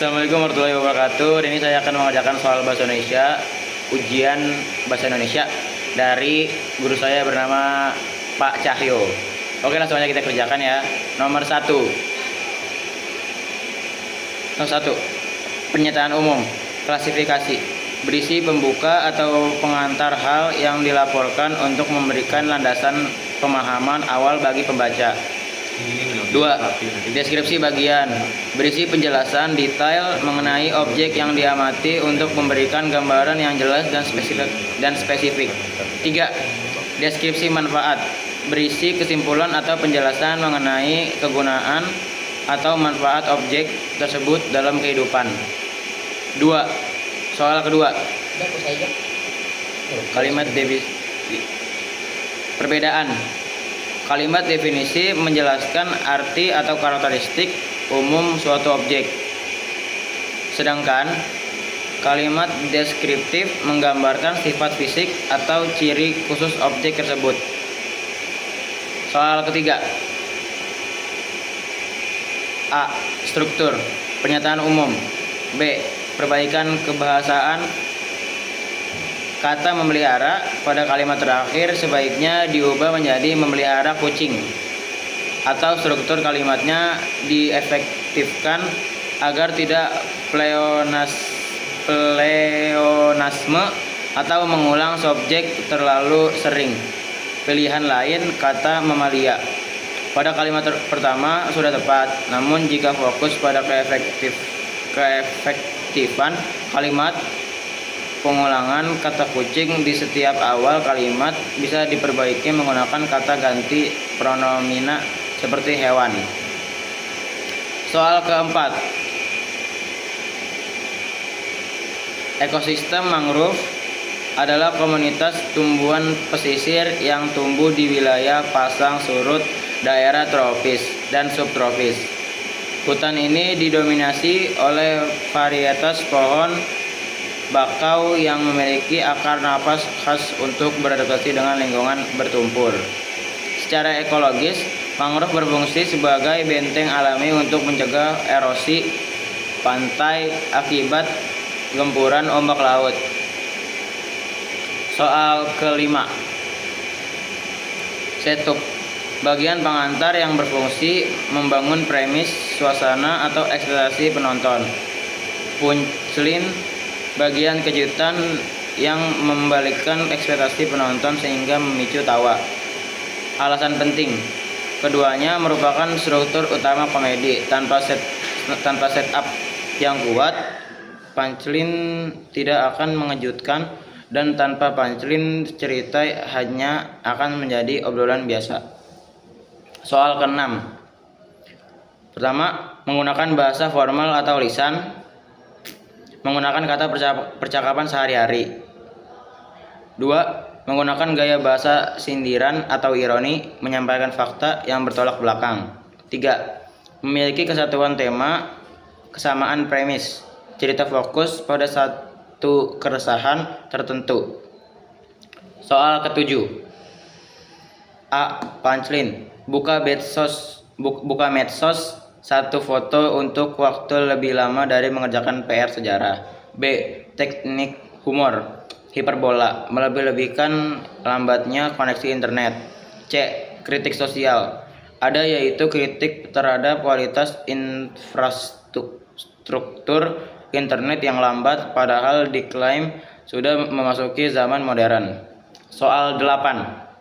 Assalamualaikum warahmatullahi wabarakatuh. Ini saya akan mengerjakan soal bahasa Indonesia, ujian bahasa Indonesia dari guru saya bernama Pak Cahyo. Oke, langsung aja kita kerjakan ya. Nomor satu, pernyataan umum, klasifikasi, berisi pembuka atau pengantar hal yang dilaporkan untuk memberikan landasan pemahaman awal bagi pembaca. 2. Deskripsi bagian, berisi penjelasan detail mengenai objek yang diamati untuk memberikan gambaran yang jelas dan spesifik. 3. Deskripsi manfaat, berisi kesimpulan atau penjelasan mengenai kegunaan atau manfaat objek tersebut dalam kehidupan. 2. Soal kedua, kalimat definisi. Perbedaan. Kalimat definisi menjelaskan arti atau karakteristik umum suatu objek. Sedangkan kalimat deskriptif menggambarkan sifat fisik atau ciri khusus objek tersebut. Soal ketiga. A. Struktur, pernyataan umum. B. Perbaikan kebahasaan. Kata memelihara pada kalimat terakhir sebaiknya diubah menjadi memelihara kucing, atau struktur kalimatnya diefektifkan agar tidak pleonasme atau mengulang subjek terlalu sering. Pilihan lain kata mamalia pada kalimat pertama sudah tepat, namun jika fokus pada keefektifan kalimat, pengulangan kata kucing di setiap awal kalimat bisa diperbaiki menggunakan kata ganti pronomina seperti hewan. Soal keempat. Ekosistem mangrove adalah komunitas tumbuhan pesisir yang tumbuh di wilayah pasang surut daerah tropis dan subtropis. Hutan ini didominasi oleh varietas pohon bakau yang memiliki akar napas khas untuk beradaptasi dengan lingkungan bertumpur. Secara ekologis, mangrove berfungsi sebagai benteng alami untuk mencegah erosi pantai akibat gempuran ombak laut. Soal kelima. Setup, bagian pengantar yang berfungsi membangun premis, suasana, atau ekspektasi penonton. Punchline, bagian kejutan yang membalikkan ekspektasi penonton sehingga memicu tawa. Alasan penting, keduanya merupakan struktur utama komedi. Tanpa setup yang kuat, punchline tidak akan mengejutkan, dan tanpa punchline cerita hanya akan menjadi obrolan biasa. Soal keenam. Pertama, menggunakan bahasa formal atau lisan. Menggunakan kata percakapan sehari-hari. 2. Menggunakan gaya bahasa sindiran atau ironi, menyampaikan fakta yang bertolak belakang. 3. Memiliki kesatuan tema, kesamaan premis. Cerita fokus pada satu keresahan tertentu. Soal ketujuh. A. Punchline, buka medsos satu foto untuk waktu lebih lama dari mengerjakan PR sejarah. B. Teknik humor, hiperbola, melebih-lebihkan lambatnya koneksi internet. C. Kritik sosial, ada yaitu kritik terhadap kualitas infrastruktur internet yang lambat padahal diklaim sudah memasuki zaman modern. Soal 8.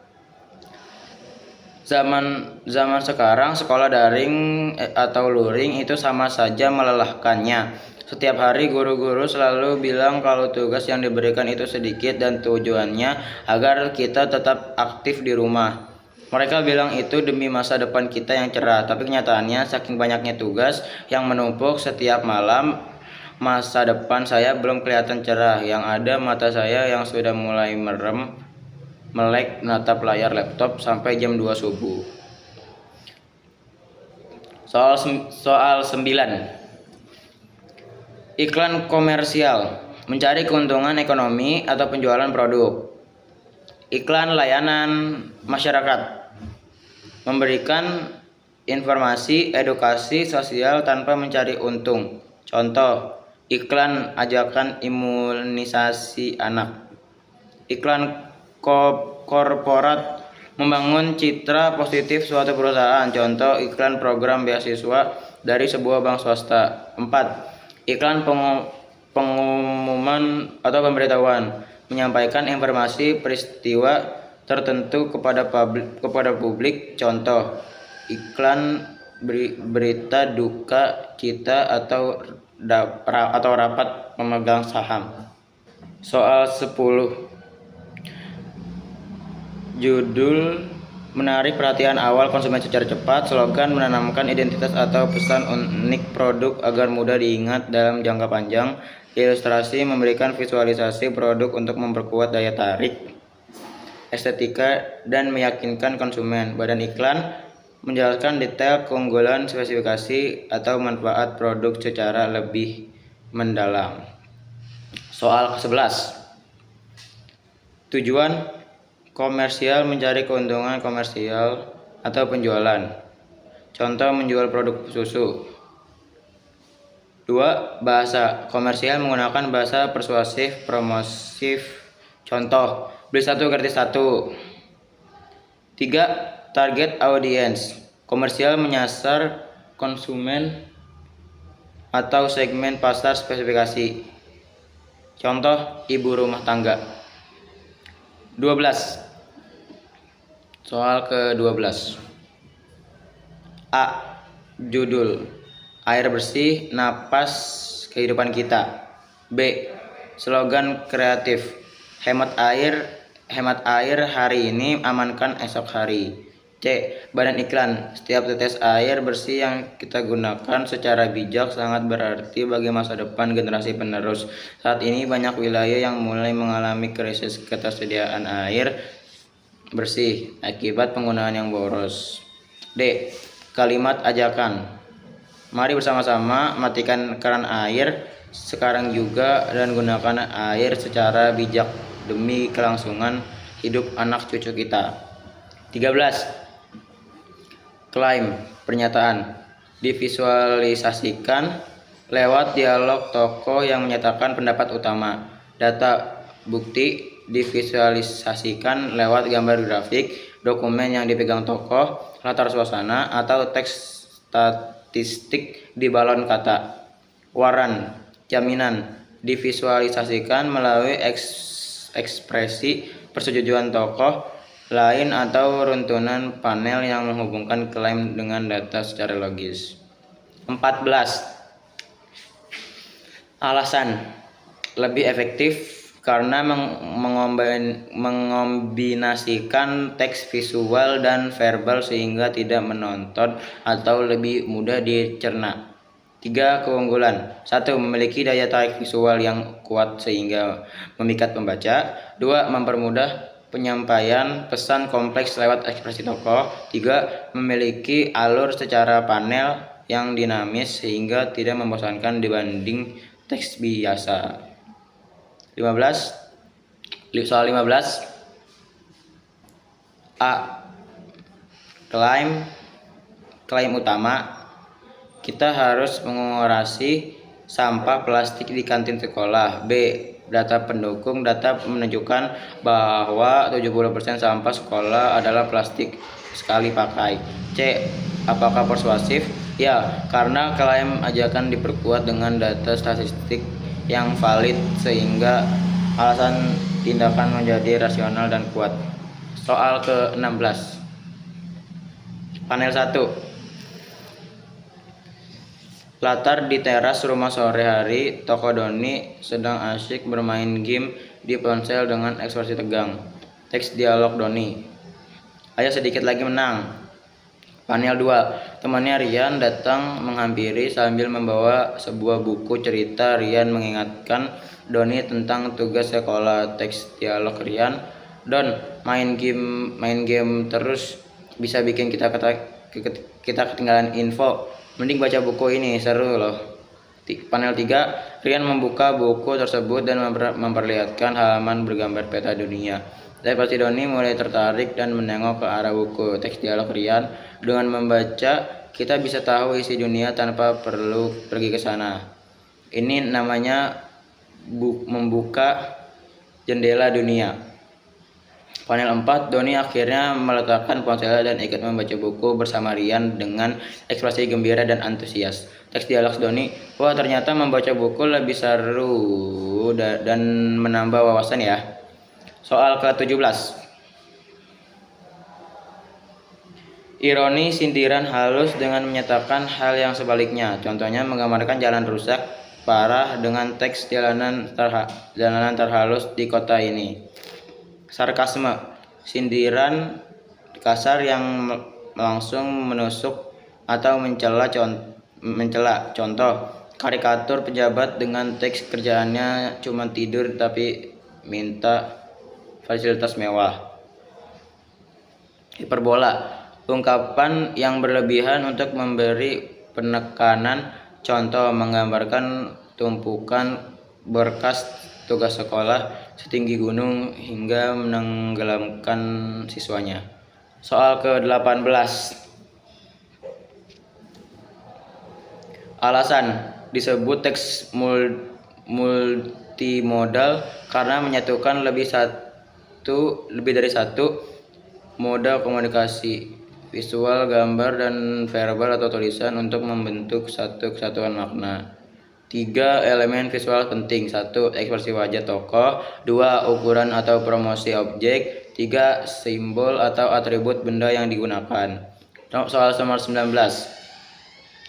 Zaman sekarang sekolah daring atau luring itu sama saja melelahkannya. Setiap hari guru-guru selalu bilang kalau tugas yang diberikan itu sedikit dan tujuannya agar kita tetap aktif di rumah. Mereka bilang itu demi masa depan kita yang cerah, tapi kenyataannya saking banyaknya tugas yang menumpuk setiap malam, masa depan saya belum kelihatan cerah. Yang ada mata saya yang sudah mulai melek menatap layar laptop sampai jam 2 subuh. Soal 9. Iklan komersial, mencari keuntungan ekonomi atau penjualan produk. Iklan layanan masyarakat, memberikan informasi edukasi sosial tanpa mencari untung. Contoh, iklan ajakan imunisasi anak. Iklan korporat membangun citra positif suatu perusahaan. Contoh, iklan program beasiswa dari sebuah bank swasta. 4. Iklan pengumuman atau pemberitahuan menyampaikan informasi peristiwa tertentu kepada publik. Contoh, iklan berita duka cita atau rapat pemegang saham. Soal 10. Judul menarik perhatian awal konsumen secara cepat. Slogan menanamkan identitas atau pesan unik produk agar mudah diingat dalam jangka panjang. Ilustrasi memberikan visualisasi produk untuk memperkuat daya tarik, estetika, dan meyakinkan konsumen. Badan iklan menjelaskan detail keunggulan, spesifikasi, atau manfaat produk secara lebih mendalam. Soal ke-11. Tujuan komersial mencari keuntungan komersial atau penjualan. Contoh, menjual produk susu. 2. Bahasa komersial menggunakan bahasa persuasif, promosif. Contoh, beli 1 gratis 1. 3. Target audience. Komersial menyasar konsumen atau segmen pasar spesifikasi. Contoh, ibu rumah tangga. 12. Soal ke-12. A. Judul air bersih, napas kehidupan kita. B. Slogan kreatif, hemat air hari ini, amankan esok hari. C. Badan iklan, setiap tetes air bersih yang kita gunakan secara bijak sangat berarti bagi masa depan generasi penerus. Saat ini banyak wilayah yang mulai mengalami krisis ketersediaan air bersih akibat penggunaan yang boros. D. Kalimat ajakan, mari bersama-sama matikan keran air sekarang juga dan gunakan air secara bijak demi kelangsungan hidup anak cucu kita. 13. Klaim, pernyataan, divisualisasikan lewat dialog tokoh yang menyatakan pendapat utama. Data, bukti, divisualisasikan lewat gambar grafik, dokumen yang dipegang tokoh, latar suasana, atau teks statistik di balon kata. Waran, jaminan, divisualisasikan melalui ekspresi persetujuan tokoh lain atau runtunan panel yang menghubungkan klaim dengan data secara logis. 14. Alasan, lebih efektif karena mengombinasikan teks visual dan verbal sehingga tidak menonton atau lebih mudah dicerna. 3. Keunggulan. 1. Memiliki daya tarik visual yang kuat sehingga memikat pembaca. 2. Mempermudah penyampaian pesan kompleks lewat ekspresi tokoh. 3. Memiliki alur secara panel yang dinamis sehingga tidak membosankan dibanding teks biasa. 15. Soal 15. A. Klaim utama, kita harus mengurangi sampah plastik di kantin sekolah. B. Data pendukung, data menunjukkan bahwa 70% sampah sekolah adalah plastik sekali pakai. C. Apakah persuasif? Ya, karena klaim ajakan diperkuat dengan data statistik yang valid sehingga alasan tindakan menjadi rasional dan kuat. Soal ke-16. Panel 1. Latar di teras rumah sore hari, tokoh Doni sedang asyik bermain game di ponsel dengan ekspresi tegang. Teks dialog Doni, ayo sedikit lagi menang. Panel 2. Temannya Rian datang menghampiri sambil membawa sebuah buku cerita. Rian mengingatkan Doni tentang tugas sekolah. Teks dialog Rian, Don, main game terus bisa bikin kita ketinggalan info. Mending baca buku ini, seru loh. Panel 3. Rian membuka buku tersebut dan memperlihatkan halaman bergambar peta dunia. Ekspresi Doni mulai tertarik dan menengok ke arah buku. Teks dialog Rian, dengan membaca kita bisa tahu isi dunia tanpa perlu pergi ke sana. Ini namanya membuka jendela dunia. Panel 4, Doni akhirnya meletakkan ponselnya dan ikut membaca buku bersama Rian dengan ekspresi gembira dan antusias. Teks dialog Doni, wah ternyata membaca buku lebih seru dan menambah wawasan ya. Soal ke-17. Ironi sindiran halus dengan menyatakan hal yang sebaliknya. Contohnya menggambarkan jalan rusak parah dengan teks jalanan terhalus di kota ini. Sarkasme, sindiran kasar yang langsung menusuk atau mencela. Contoh, karikatur pejabat dengan teks kerjaannya cuma tidur tapi minta fasilitas mewah. Hiperbola, ungkapan yang berlebihan untuk memberi penekanan. Contoh, menggambarkan tumpukan berkas tugas sekolah setinggi gunung hingga menenggelamkan siswanya. Soal ke-18. Alasan disebut teks multimodal karena menyatukan lebih dari satu moda komunikasi, visual, gambar, dan verbal atau tulisan untuk membentuk satu kesatuan makna. 3 elemen visual penting. 1. Ekspresi wajah tokoh. 2. Ukuran atau promosi objek. 3. Simbol atau atribut benda yang digunakan. Soal nomor 19.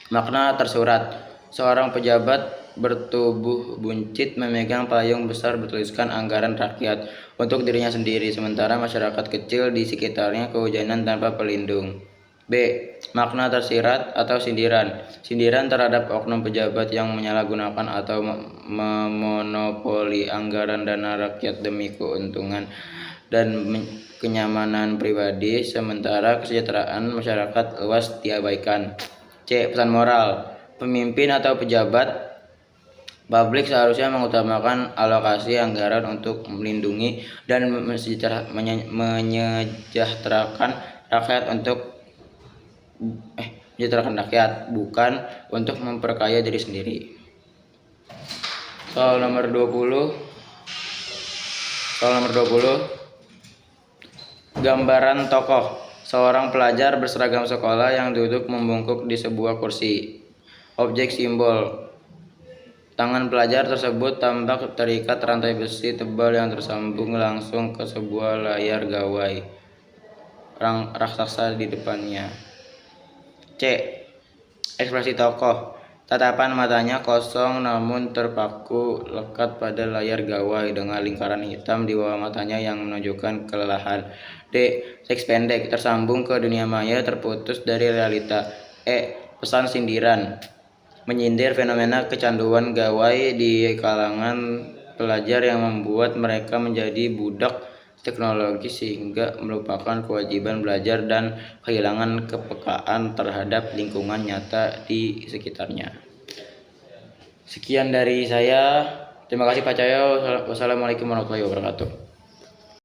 Makna tersurat. Seorang pejabat bertubuh buncit memegang payung besar bertuliskan anggaran rakyat untuk dirinya sendiri, sementara masyarakat kecil di sekitarnya kehujanan tanpa pelindung. B. Makna tersirat atau sindiran. Sindiran terhadap oknum pejabat yang menyalahgunakan atau memonopoli anggaran dana rakyat demi keuntungan dan kenyamanan pribadi, sementara kesejahteraan masyarakat luas diabaikan. C. Pesan moral. Pemimpin atau pejabat publik seharusnya mengutamakan alokasi anggaran untuk melindungi dan menyejahterakan rakyat bukan untuk memperkaya diri sendiri. Soal nomor 20. Gambaran tokoh. Seorang pelajar berseragam sekolah yang duduk membungkuk di sebuah kursi. Objek simbol. Tangan pelajar tersebut tampak terikat rantai besi tebal yang tersambung langsung ke sebuah layar gawai raksasa di depannya. C. Ekspresi tokoh. Tatapan matanya kosong namun terpaku lekat pada layar gawai dengan lingkaran hitam di bawah matanya yang menunjukkan kelelahan. D. Teks pendek tersambung ke dunia maya terputus dari realita. E. Pesan sindiran. Menyindir fenomena kecanduan gawai di kalangan pelajar yang membuat mereka menjadi budak teknologi sehingga melupakan kewajiban belajar dan kehilangan kepekaan terhadap lingkungan nyata di sekitarnya. Sekian dari saya. Terima kasih Pak Cahyo. Wassalamualaikum warahmatullahi wabarakatuh.